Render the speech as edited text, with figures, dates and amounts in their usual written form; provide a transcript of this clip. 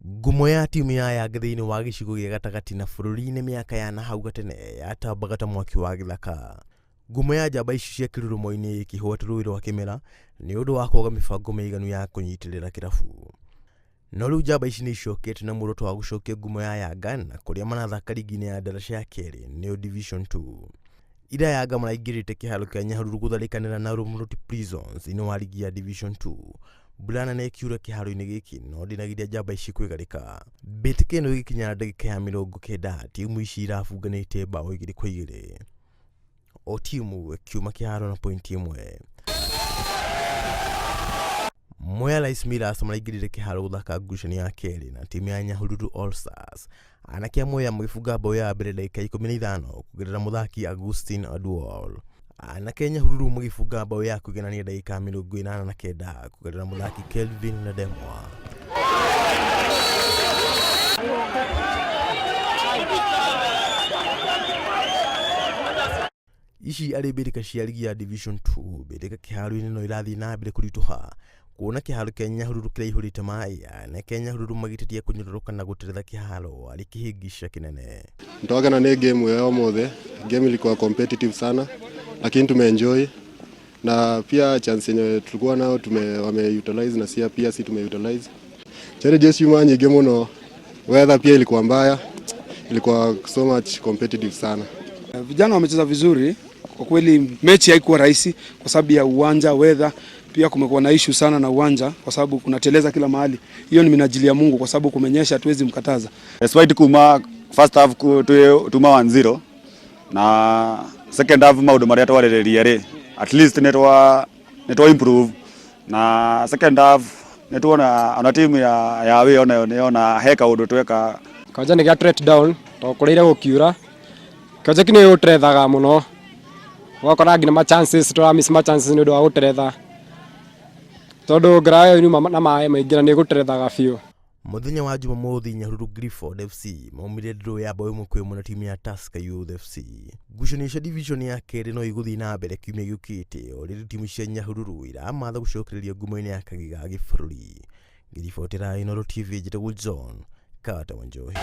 Ngumo ya timu ya Yanga thiini wa gicigo gia gatagati na bururi-ini miaka ya na hau gatene yatambaga ta mwaki wa githaka. Ngumo ya njamba ici cia kirurumo-ini ikihota rũĩ rwa Kĩmera ni ũndũ wa kwaga mĩbango mĩiganu ya kũnyitirĩra kĩrabu. No rĩu njamba ici nĩ icokete na muoroto wa gũcokia ngumo ya Yanga na kũrĩa marathaka ligi-inĩ ya daraca ya kerĩ nĩyo division 2. Ira Yanga maraingirĩte kiharo kĩa Nyahururu gũtharikanĩra na Rumuruti Prisons thĩinĩ wa ligi ya division 2. Mbura nene ĩkiura kĩharo-inĩ gĩkĩ no ndinagiria njamba ici kwĩgarĩka. Mbĩtĩka ĩno ĩgĩkinya ndagĩka ya 90 timu ici irabunganĩte mbao 2-2. O timu kiuma kiharo na point imwe. Mwea Laismiras maraingirĩre kiharo gũthaka ngucanio ya kerĩ na timu ya Nyahururu All Stars. Anake a Mwea magĩbunga mbao ya mbere ndagĩka 15 kũgerera mũthaki Agustin Aduol. Anake Nyahururu magĩbunga mbao ya kuiganania ndagĩka 89 kũgerera mũthaki Kelvin na Demwa. Ici arĩ mbĩtĩka cia ligi ya division 2 mbĩtĩka kĩharo-inĩ no irathiĩ na mbere kũritũha kuona kĩharo kĩa Nyahururu kĩraihũrĩte maĩ na Nyahururu magĩtetia kũnyũrũrũka na gũteretha kĩharo arĩ kĩhĩngica kĩnene. Nitokana na game ya mothe, game ilikuwa competitive sana lakini tumeenjoy na pia chance yenye tulikuwa nao wame-utilize na pia si tume-utilize. Challenges yuma nyingi muno, weather pia ilikuwa mbaya, ilikuwa so much competitive sana. Vijana wamecheza vizuri. Kwa kweli mechi haikuwa rahisi kwa sababu ya uwanja, weather, pia kumekuwa na issue sana na uwanja kwa sababu kunateleza kila mahali. Hiyo ni minajili ya Mungu kwa sababu kumenyesha hatuwezi mkataza. Despite kuuma first half tuma 1-0 na second half maundu maria twarĩrĩria at least netwa improve na second half netwona ona timu ya we ona heka undu tweka kanja ni ga threat down to kureire gukiura kanja kini utrethaga muno wakora ngina ma chances to miss ma chances ni undu wa gutretha tondu grayo ni na maĩ maingĩ ni gutrethaga biũ. Muthenya wa Jumamothi Nyahururu Grifford FC maumire draw ya bao 1-1 na timu ya Tusker Youth FC. Ngucanio cia division ya kerĩ no igũthiĩ na mbere kiumia gĩũkĩte o rĩrĩ timu cia Nyahururu iramatha gũcokereria ngumo-inĩ ya kagiga gĩbũrũri. Ngĩribotera Inooro TV njĩtagwo John Kata Wanjohi.